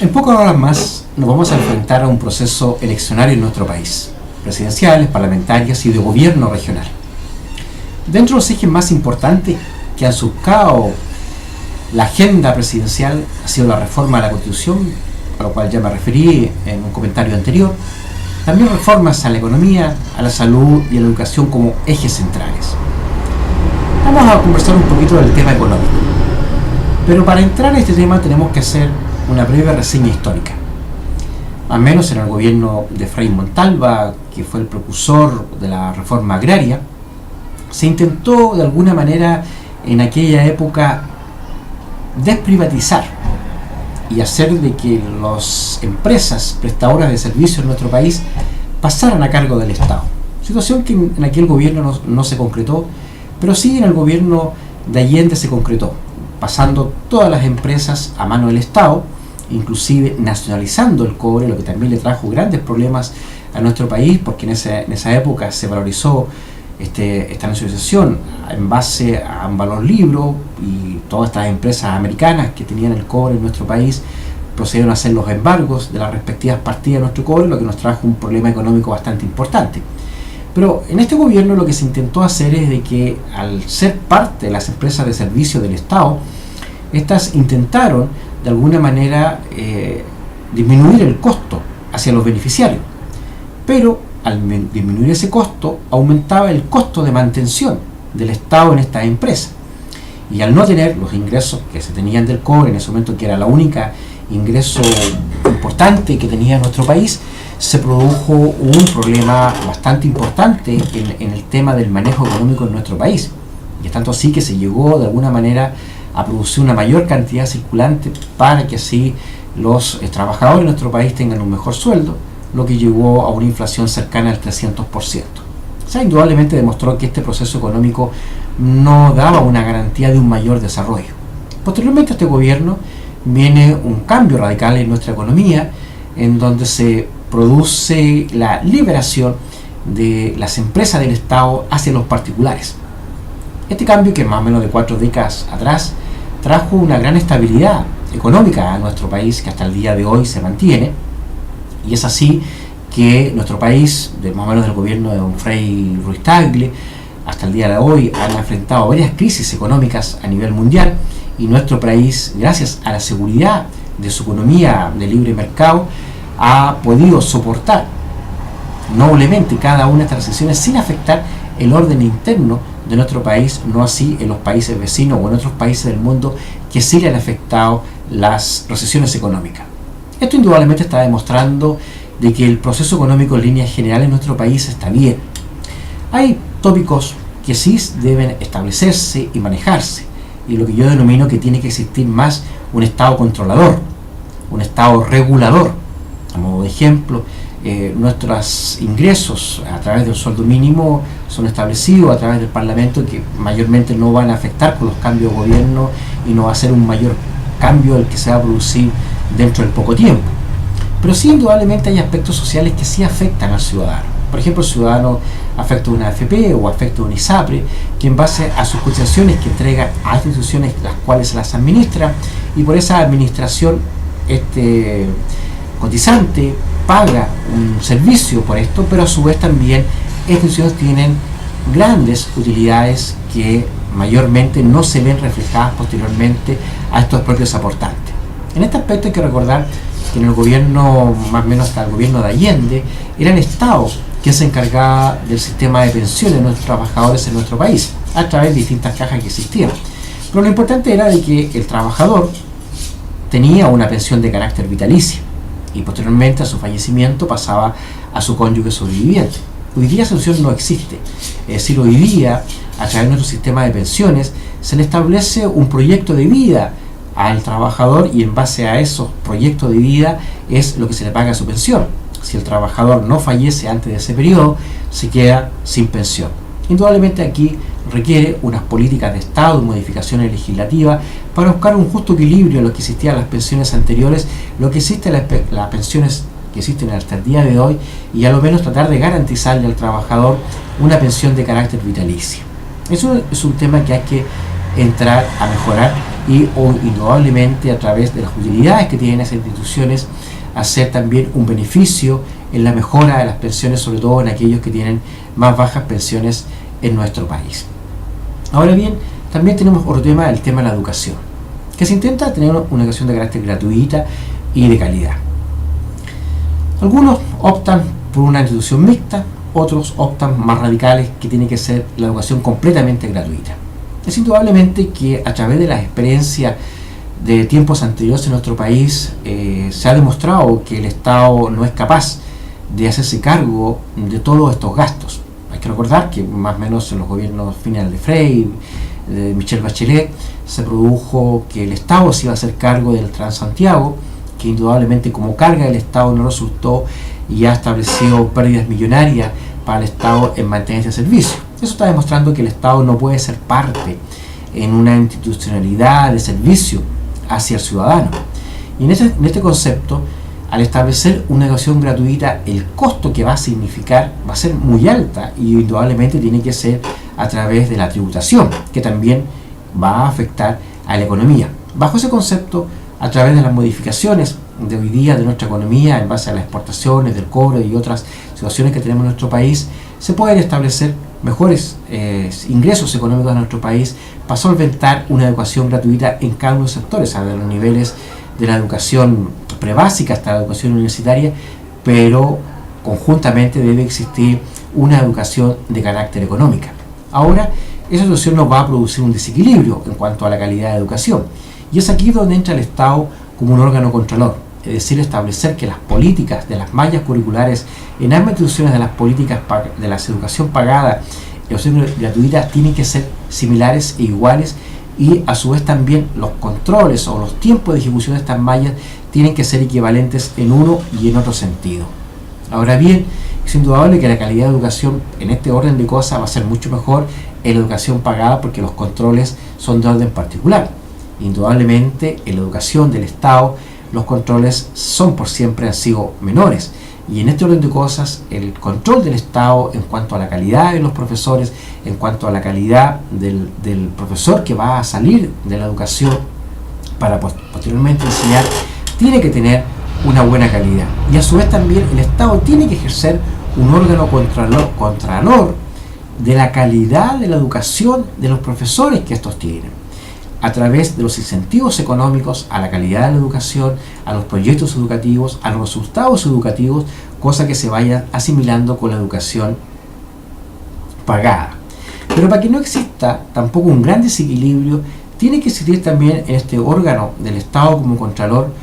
En pocas horas más nos vamos a enfrentar a un proceso eleccionario en nuestro país, presidenciales, parlamentarias y de gobierno regional. Dentro de los ejes más importantes que han surcado la agenda presidencial ha sido la reforma de la Constitución, a lo cual ya me referí en un comentario anterior, también reformas a la economía, a la salud y a la educación como ejes centrales. Vamos a conversar un poquito del tema económico, pero para entrar a este tema tenemos que hacer una breve reseña histórica. Al menos en el gobierno de Frei Montalva, que fue el precursor de la reforma agraria, se intentó de alguna manera en aquella época desprivatizar y hacer de que las empresas prestadoras de servicios en nuestro país pasaran a cargo del Estado. Situación que en aquel gobierno no se concretó, pero sí en el gobierno de Allende se concretó, pasando todas las empresas a mano del Estado, inclusive nacionalizando el cobre, lo que también le trajo grandes problemas a nuestro país, porque en esa época se valorizó esta nacionalización en base a un valor libro, y todas estas empresas americanas que tenían el cobre en nuestro país procedieron a hacer los embargos de las respectivas partidas de nuestro cobre, lo que nos trajo un problema económico bastante importante. Pero en este gobierno lo que se intentó hacer es de que, al ser parte de las empresas de servicio del Estado, estas intentaron de alguna manera disminuir el costo hacia los beneficiarios, pero al disminuir ese costo aumentaba el costo de mantención del Estado en estas empresas, y al no tener los ingresos que se tenían del cobre en ese momento, que era la única ingreso importante que tenía nuestro país, se produjo un problema bastante importante en el tema del manejo económico en nuestro país, y es tanto así que se llegó de alguna manera a producir una mayor cantidad circulante para que así los trabajadores de nuestro país tengan un mejor sueldo, lo que llevó a una inflación cercana al 300%. O sea, indudablemente demostró que este proceso económico no daba una garantía de un mayor desarrollo. Posteriormente a este gobierno viene un cambio radical en nuestra economía, en donde se produce la liberación de las empresas del Estado hacia los particulares. Este cambio, que más o menos de 4 décadas atrás, trajo una gran estabilidad económica a nuestro país, que hasta el día de hoy se mantiene, y es así que nuestro país, más o menos del gobierno de don Frei Ruiz-Tagle, hasta el día de hoy han enfrentado varias crisis económicas a nivel mundial, y nuestro país, gracias a la seguridad de su economía de libre mercado, ha podido soportar noblemente cada una de estas recesiones sin afectar el orden interno de nuestro país, no así en los países vecinos o en otros países del mundo que sí le han afectado las recesiones económicas. Esto indudablemente está demostrando de que el proceso económico en líneas generales en nuestro país está bien. Hay tópicos que sí deben establecerse y manejarse, y lo que yo denomino que tiene que existir más un Estado controlador, un Estado regulador. A modo de ejemplo, nuestros ingresos a través del sueldo mínimo son establecidos a través del Parlamento, que mayormente no van a afectar con los cambios de gobierno, y no va a ser un mayor cambio el que se va a producir dentro del poco tiempo. Pero sí, indudablemente hay aspectos sociales que sí afectan al ciudadano. Por ejemplo, el ciudadano afecta una AFP o afecta un ISAPRE, que en base a sus cotizaciones que entrega a instituciones las cuales se las administra, y por esa administración cotizante paga un servicio por esto, pero a su vez también estas instituciones tienen grandes utilidades que mayormente no se ven reflejadas posteriormente a estos propios aportantes. En este aspecto hay que recordar que en el gobierno, más o menos hasta el gobierno de Allende, era el Estado que se encargaba del sistema de pensiones de nuestros trabajadores en nuestro país, a través de distintas cajas que existían. Pero lo importante era de que el trabajador tenía una pensión de carácter vitalicio, y posteriormente a su fallecimiento pasaba a su cónyuge sobreviviente. Hoy día esa opción no existe. Es decir, hoy día, a través de nuestro sistema de pensiones, se le establece un proyecto de vida al trabajador, y en base a esos proyectos de vida es lo que se le paga su pensión. Si el trabajador no fallece antes de ese periodo, se queda sin pensión. Indudablemente aquí requiere unas políticas de Estado y modificaciones legislativas para buscar un justo equilibrio en lo que existían las pensiones anteriores, lo que existe las pensiones que existen hasta el día de hoy, y a lo menos tratar de garantizarle al trabajador una pensión de carácter vitalicio. Eso es un tema que hay que entrar a mejorar o indudablemente a través de las utilidades que tienen esas instituciones hacer también un beneficio en la mejora de las pensiones, sobre todo en aquellos que tienen más bajas pensiones en nuestro país. Ahora bien, también tenemos otro tema, el tema de la educación, que se intenta tener una educación de carácter gratuita y de calidad. Algunos optan por una institución mixta, otros optan más radicales, que tiene que ser la educación completamente gratuita. Es indudablemente que a través de las experiencias de tiempos anteriores en nuestro país se ha demostrado que el Estado no es capaz de hacerse cargo de todos estos gastos. Hay que recordar que más o menos en los gobiernos finales de Frei, de Michelle Bachelet, se produjo que el Estado se iba a hacer cargo del Transantiago, que indudablemente como carga del Estado no resultó y ha establecido pérdidas millonarias para el Estado en mantener este servicio. Eso está demostrando que el Estado no puede ser parte en una institucionalidad de servicio hacia el ciudadano. Y en este concepto, al establecer una educación gratuita, el costo que va a significar va a ser muy alta y indudablemente tiene que ser a través de la tributación, que también va a afectar a la economía. Bajo ese concepto, a través de las modificaciones de hoy día de nuestra economía en base a las exportaciones, del cobre y otras situaciones que tenemos en nuestro país, se pueden establecer mejores ingresos económicos de nuestro país para solventar una educación gratuita en cada uno de los sectores, a los niveles de la educación prebásica hasta la educación universitaria, pero conjuntamente debe existir una educación de carácter económica. Ahora, esa situación nos va a producir un desequilibrio en cuanto a la calidad de educación, y es aquí donde entra el Estado como un órgano controlador, es decir, establecer que las políticas de las mallas curriculares en ambas instituciones de las políticas de la educación pagada y educación gratuita tienen que ser similares e iguales, y a su vez también los controles o los tiempos de ejecución de estas mallas tienen que ser equivalentes en uno y en otro sentido. Ahora bien, es indudable que la calidad de educación en este orden de cosas va a ser mucho mejor en la educación pagada, porque los controles son de orden particular. Indudablemente en la educación del Estado los controles son por siempre han sido menores, y en este orden de cosas el control del Estado en cuanto a la calidad de los profesores, en cuanto a la calidad del profesor que va a salir de la educación para posteriormente enseñar, tiene que tener una buena calidad, y a su vez también el Estado tiene que ejercer un órgano contralor de la calidad de la educación de los profesores que estos tienen, a través de los incentivos económicos a la calidad de la educación, a los proyectos educativos, a los resultados educativos, cosa que se vaya asimilando con la educación pagada. Pero para que no exista tampoco un gran desequilibrio, tiene que existir también en este órgano del Estado como contralor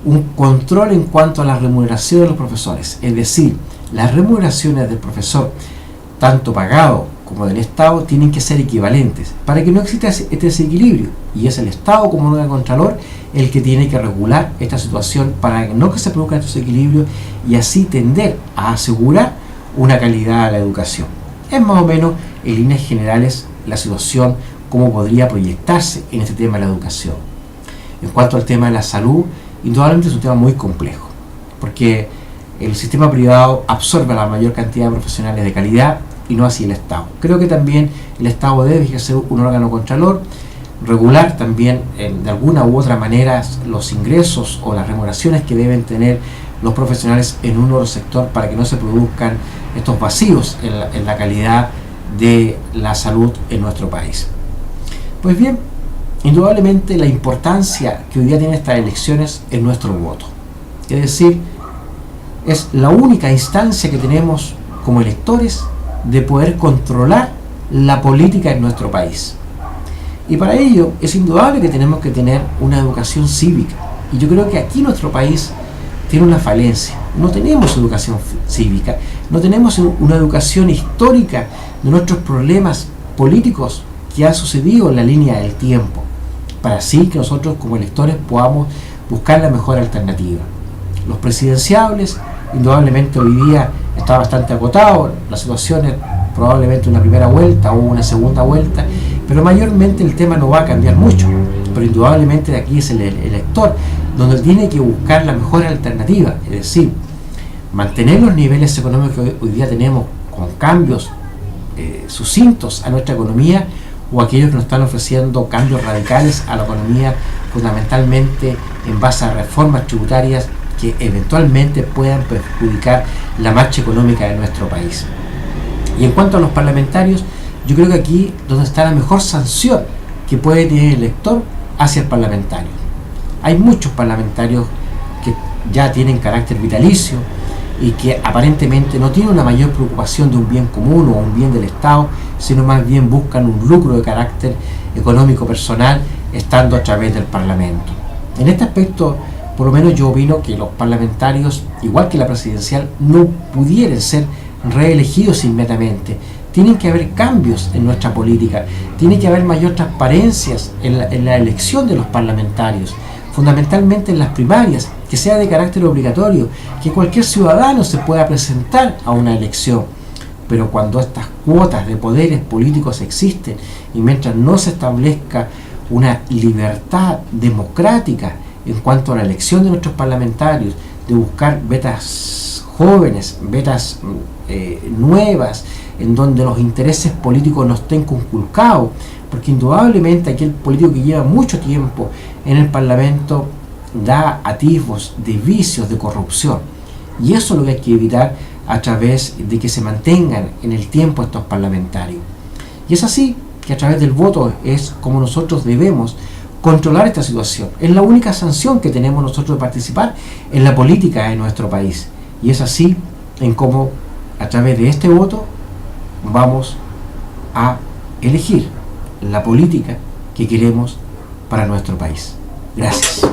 un control en cuanto a la remuneración de los profesores, es decir, las remuneraciones del profesor, tanto pagado como del Estado, tienen que ser equivalentes para que no exista este desequilibrio, y es el Estado como órgano contralor el que tiene que regular esta situación para que no se produzcan estos desequilibrios y así tender a asegurar una calidad a la educación. Es más o menos en líneas generales la situación como podría proyectarse en este tema de la educación. En cuanto al tema de la salud, indudablemente es un tema muy complejo, porque el sistema privado absorbe la mayor cantidad de profesionales de calidad y no así el Estado. Creo que también el Estado debe ejercer un órgano contralor, regular también de alguna u otra manera los ingresos o las remuneraciones que deben tener los profesionales en un otro sector para que no se produzcan estos vacíos en la calidad de la salud en nuestro país. Pues bien, indudablemente la importancia que hoy día tienen estas elecciones es nuestro voto. Es decir, es la única instancia que tenemos como electores de poder controlar la política en nuestro país. Y para ello es indudable que tenemos que tener una educación cívica. Y yo creo que aquí nuestro país tiene una falencia. No tenemos educación cívica, no tenemos una educación histórica de nuestros problemas políticos que han sucedido en la línea del tiempo, para así que nosotros como electores podamos buscar la mejor alternativa. Los presidenciables, indudablemente hoy día está bastante acotado, la situación es probablemente una primera vuelta o una segunda vuelta, pero mayormente el tema no va a cambiar mucho. Pero indudablemente de aquí es el elector donde tiene que buscar la mejor alternativa, es decir, mantener los niveles económicos que hoy día tenemos con cambios sucintos a nuestra economía, o aquellos que nos están ofreciendo cambios radicales a la economía, fundamentalmente en base a reformas tributarias que eventualmente puedan perjudicar la marcha económica de nuestro país. Y en cuanto a los parlamentarios, yo creo que aquí es donde está la mejor sanción que puede tener el elector hacia el parlamentario. Hay muchos parlamentarios que ya tienen carácter vitalicio y que aparentemente no tienen una mayor preocupación de un bien común o un bien del Estado, sino más bien buscan un lucro de carácter económico personal estando a través del Parlamento. En este aspecto, por lo menos yo opino que los parlamentarios, igual que la presidencial, no pudieran ser reelegidos inmediatamente. Tienen que haber cambios en nuestra política, tiene que haber mayor transparencia en la elección de los parlamentarios, fundamentalmente en las primarias, que sea de carácter obligatorio, que cualquier ciudadano se pueda presentar a una elección. Pero cuando estas cuotas de poderes políticos existen y mientras no se establezca una libertad democrática en cuanto a la elección de nuestros parlamentarios, de buscar vetas jóvenes, vetas nuevas, en donde los intereses políticos no estén conculcados, porque indudablemente aquel político que lleva mucho tiempo en el Parlamento da atisbos de vicios, de corrupción, y eso es lo que hay que evitar a través de que se mantengan en el tiempo estos parlamentarios. Y es así que a través del voto es como nosotros debemos controlar esta situación. Es la única sanción que tenemos nosotros de participar en la política de nuestro país, y es así en cómo a través de este voto vamos a elegir la política que queremos para nuestro país. Gracias.